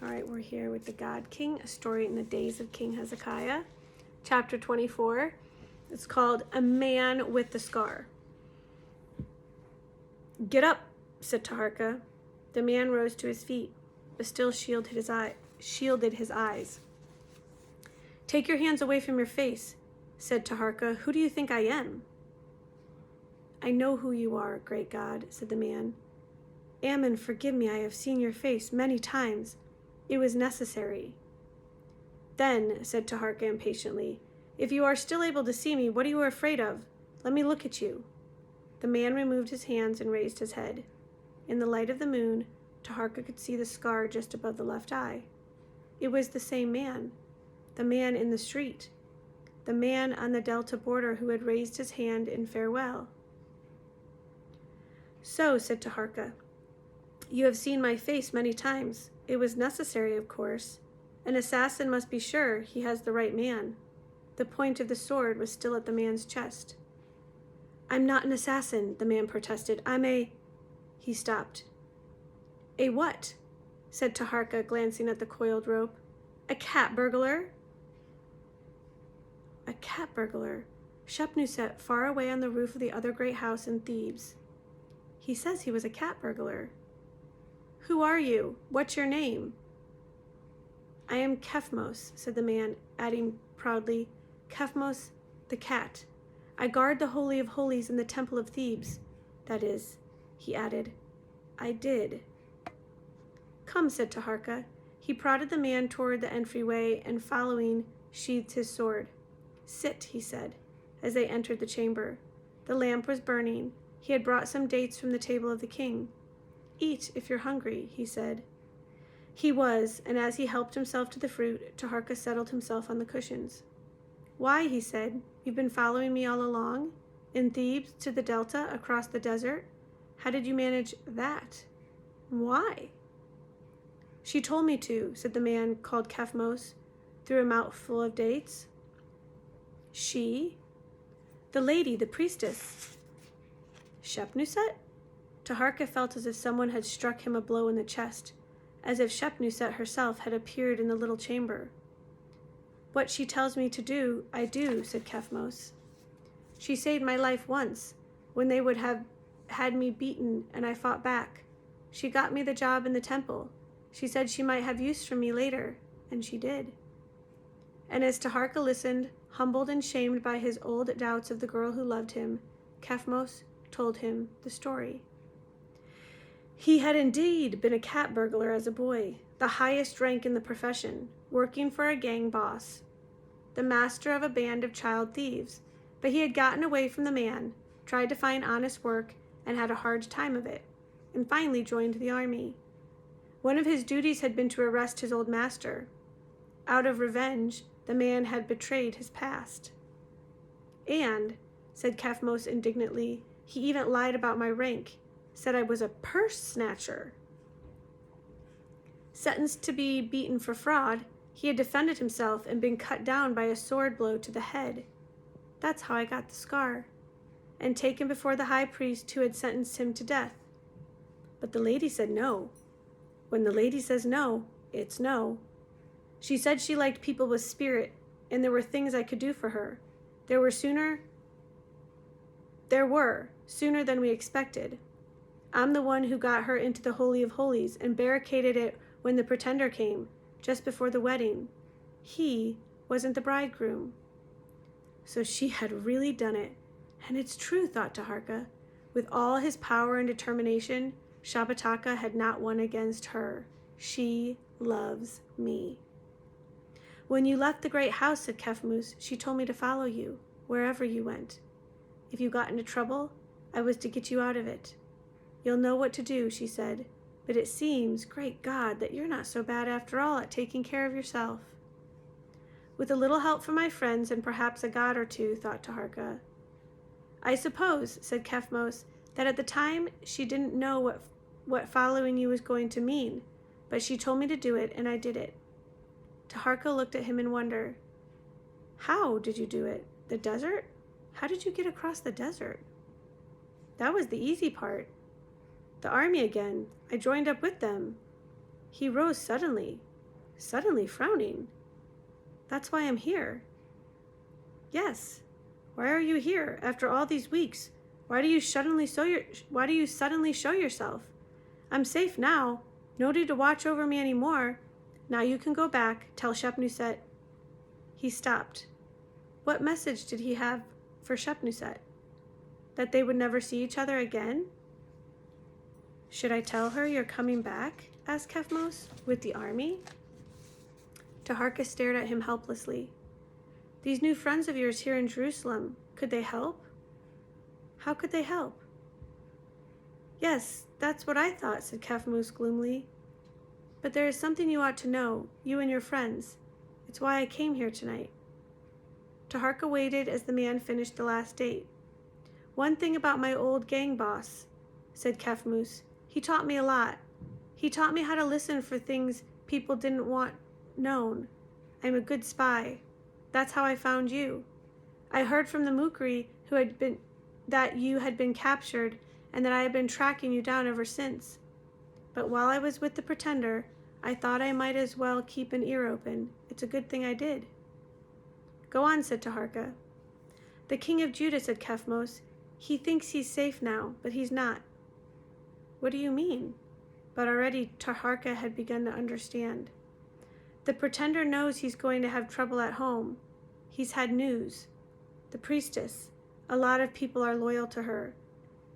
All right, we're here with the God King, a story in the days of King Hezekiah, chapter 24. It's called A Man with the Scar. "Get up," said Taharka. The man rose to his feet, but still shielded his eyes. "Take your hands away from your face," said Taharka. "Who do you think I am?" "I know who you are, great God," said the man. "Ammon, forgive me, I have seen your face many times. It was necessary." "Then," said Taharka impatiently, "if you are still able to see me, what are you afraid of? Let me look at you." The man removed his hands and raised his head. In the light of the moon, Taharka could see the scar just above the left eye. It was the same man, the man in the street, the man on the Delta border who had raised his hand in farewell. "So," said Taharka, "you have seen my face many times. It was necessary, of course. An assassin must be sure he has the right man." The point of the sword was still at the man's chest. "I'm not an assassin," the man protested. He stopped. "A what?" said Taharka, glancing at the coiled rope. "A cat burglar?" A cat burglar. Shepnuset, far away on the roof of the other great house in Thebes. He says he was a cat burglar. "Who are you? What's your name?" "I am Kephmos," said the man, adding proudly, "Kephmos the cat. I guard the Holy of Holies in the Temple of Thebes. That is," he added, "I did." "Come," said Taharka. He prodded the man toward the entryway and, following, sheathed his sword. "Sit," he said, as they entered the chamber. The lamp was burning. He had brought some dates from the table of the king. "Eat if you're hungry," he said. He was, and as he helped himself to the fruit, Taharka settled himself on the cushions. "Why," he said, "you've been following me all along? In Thebes, to the Delta, across the desert? How did you manage that? Why?" "She told me to," said the man called Kephmos, through a mouthful of dates. "She?" "The lady, the priestess." "Shepnuset?" Taharka felt as if someone had struck him a blow in the chest, as if Shepnuset herself had appeared in the little chamber. "What she tells me to do, I do," said Kephmos. "She saved my life once, when they would have had me beaten and I fought back. She got me the job in the temple. She said she might have use for me later, and she did." And as Taharka listened, humbled and shamed by his old doubts of the girl who loved him, Kephmos told him the story. He had indeed been a cat burglar as a boy, the highest rank in the profession, working for a gang boss, the master of a band of child thieves. But he had gotten away from the man, tried to find honest work, and had a hard time of it, and finally joined the army. One of his duties had been to arrest his old master. Out of revenge, the man had betrayed his past. "And," said Kephmos indignantly, "he even lied about my rank, said I was a purse snatcher." Sentenced to be beaten for fraud, he had defended himself and been cut down by a sword blow to the head. That's how I got the scar, and taken before the high priest who had sentenced him to death. But the lady said no. When the lady says no, it's no. She said she liked people with spirit, and there were things I could do for her. There were, sooner than we expected. I'm the one who got her into the Holy of Holies and barricaded it when the pretender came, just before the wedding. He wasn't the bridegroom." So she had really done it. And it's true, thought Taharka. With all his power and determination, Shabbataka had not won against her. She loves me. "When you left the great house," said Kephmos, "she told me to follow you, wherever you went. If you got into trouble, I was to get you out of it. You'll know what to do," she said, "but it seems, great God, that you're not so bad after all at taking care of yourself." With a little help from my friends and perhaps a god or two, thought Taharka. "I suppose," said Kephmos, "that at the time she didn't know what following you was going to mean, but she told me to do it, and I did it." Taharka looked at him in wonder. "How did you do it? The desert? How did you get across the desert?" "That was the easy part. The army again. I joined up with them." He rose suddenly frowning. That's why I'm here. Yes. Why are you here after all these weeks? Why do you suddenly show yourself? I'm safe now. No need to watch over me anymore. Now you can go back, tell Shep-nuset. He stopped. What message did he have for Shep-nuset? That they would never see each other again? Should I tell her you're coming back? Asked Kefmos. With the army? Taharka stared at him helplessly. These new friends of yours here in Jerusalem, could they help? How could they help? Yes, that's what I thought, said Kefmos gloomily. But there is something you ought to know, you and your friends. It's why I came here tonight. Taharka waited as the man finished the last date. One thing about my old gang boss, said Kefmos. He taught me a lot. He taught me how to listen for things people didn't want known. I'm a good spy. That's how I found you. I heard from the Mukri that you had been captured and that I had been tracking you down ever since. But while I was with the pretender, I thought I might as well keep an ear open. It's a good thing I did. Go on, said Taharka. The king of Judah, said Kefmos. He thinks he's safe now, but he's not. What do you mean? But already Taharka had begun to understand. The pretender knows he's going to have trouble at home. He's had news. The priestess, a lot of people are loyal to her.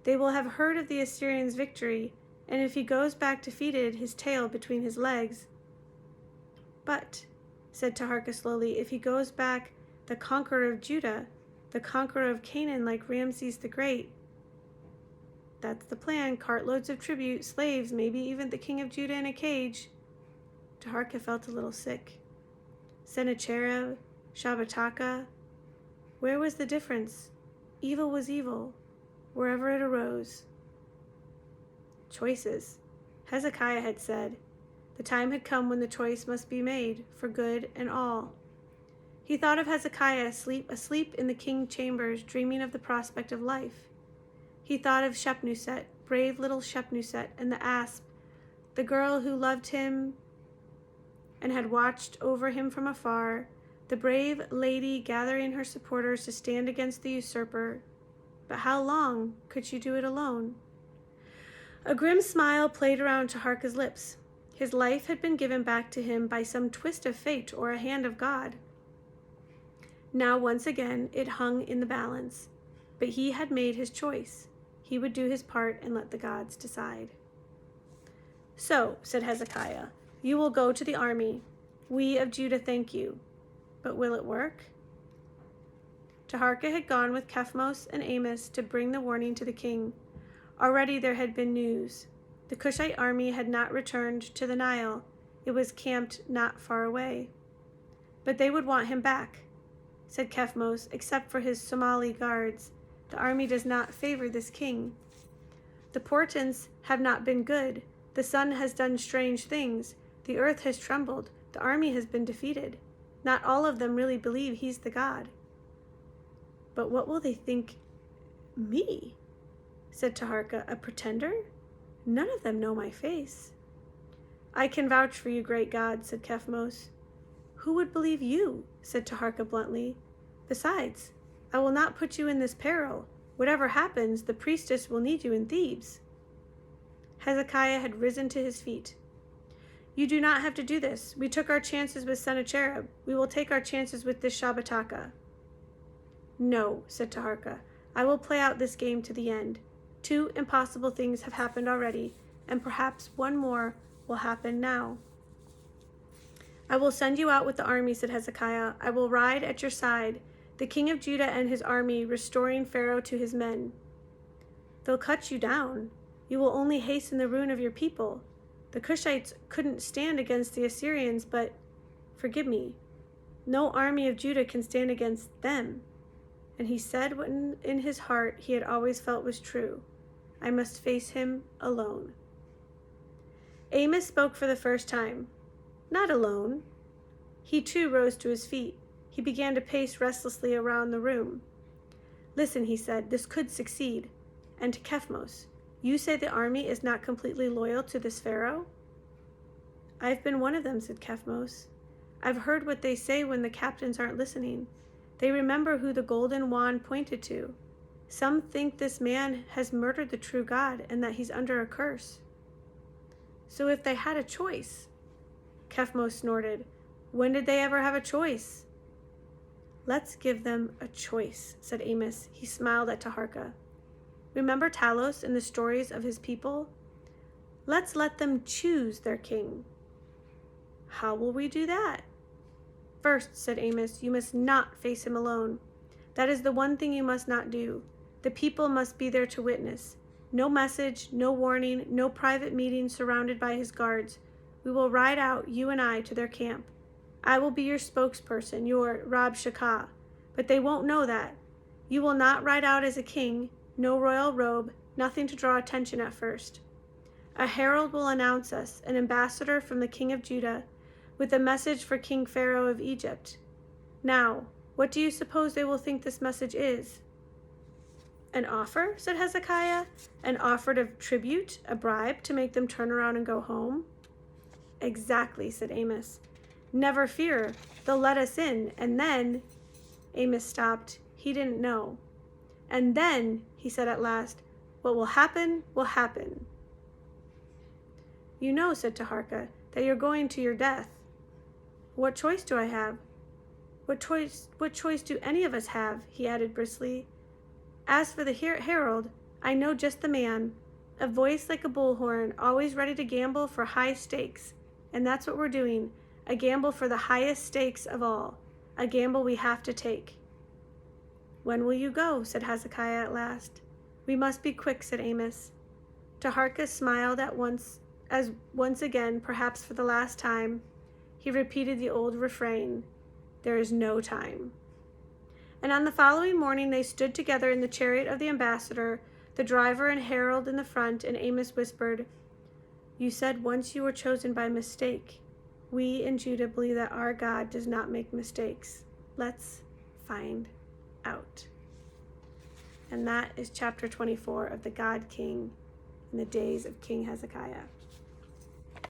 They will have heard of the Assyrians' victory, and if he goes back defeated, his tail between his legs. But, said Taharka slowly, if he goes back the conqueror of Judah, the conqueror of Canaan like Ramses the Great. That's the plan, cartloads of tribute, slaves, maybe even the king of Judah in a cage. Taharka felt a little sick. Sennacherib, Shabbataka. Where was the difference? Evil was evil, wherever it arose. Choices. Hezekiah had said, the time had come when the choice must be made, for good and all. He thought of Hezekiah asleep in the king's chambers, dreaming of the prospect of life. He thought of Shep-nuset, brave little Shep-nuset, and the asp, the girl who loved him and had watched over him from afar, the brave lady gathering her supporters to stand against the usurper. But how long could she do it alone? A grim smile played around Taharka's lips. His life had been given back to him by some twist of fate or a hand of God. Now once again it hung in the balance, but he had made his choice. He would do his part and let the gods decide. So, said Hezekiah, you will go to the army. We of Judah thank you. But will it work? Taharka had gone with Kefmos and Amos to bring the warning to the king. Already there had been news. The Cushite army had not returned to the Nile. It was camped not far away. But they would want him back, said Kefmos, except for his Somali guards. The army does not favor this king. The portents have not been good. The sun has done strange things. The earth has trembled. The army has been defeated. Not all of them really believe he's the god. But what will they think me? Said Taharka, a pretender? None of them know my face. I can vouch for you, great god, said Kefmos. Who would believe you? Said Taharka bluntly. Besides, I will not put you in this peril. Whatever happens, the priestess will need you in Thebes. Hezekiah had risen to his feet. You do not have to do this. We took our chances with Sennacherib. We will take our chances with this Shabbataka. No, said Taharka. I will play out this game to the end. 2 impossible things have happened already, and perhaps one more will happen now. I will send you out with the army, said Hezekiah. I will ride at your side, the king of Judah and his army, restoring Pharaoh to his men. They'll cut you down. You will only hasten the ruin of your people. The Cushites couldn't stand against the Assyrians, but, forgive me, no army of Judah can stand against them. And he said what in his heart he had always felt was true. I must face him alone. Amos spoke for the first time. Not alone. He too rose to his feet. He began to pace restlessly around the room. Listen, he said, this could succeed. And to Kefmos, you say the army is not completely loyal to this pharaoh? I've been one of them, said Kephmos. I've heard what they say when the captains aren't listening. They remember who the golden wand pointed to. Some think this man has murdered the true God and that he's under a curse. So if they had a choice, Kephmos snorted, when did they ever have a choice? Let's give them a choice, said Amos. He smiled at Taharka. Remember Talos and the stories of his people? Let's let them choose their king. How will we do that? First, said Amos, you must not face him alone. That is the one thing you must not do. The people must be there to witness. No message, no warning, no private meeting surrounded by his guards. We will ride out, you and I, to their camp. I will be your spokesperson, your Rab Shakah, but they won't know that. You will not ride out as a king, no royal robe, nothing to draw attention at first. A herald will announce us, an ambassador from the king of Judah, with a message for King Pharaoh of Egypt. Now, what do you suppose they will think this message is? An offer, said Hezekiah, an offer of tribute, a bribe to make them turn around and go home? Exactly, said Amos. Never fear, they'll let us in, and then... Amos stopped. He didn't know. And then, he said at last, what will happen, will happen. You know, said Taharka, that you're going to your death. What choice do I have? What choice do any of us have? He added briskly. As for the herald, I know just the man. A voice like a bullhorn, always ready to gamble for high stakes. And that's what we're doing. A gamble for the highest stakes of all. A gamble we have to take. When will you go? Said Hezekiah at last. We must be quick, said Amos. Taharka smiled as once again, perhaps for the last time, he repeated the old refrain, there is no time. And on the following morning they stood together in the chariot of the ambassador, the driver and herald in the front, and Amos whispered, You said once you were chosen by mistake. We in Judah believe that our God does not make mistakes. Let's find out. And that is chapter 24 of the God King in the days of King Hezekiah.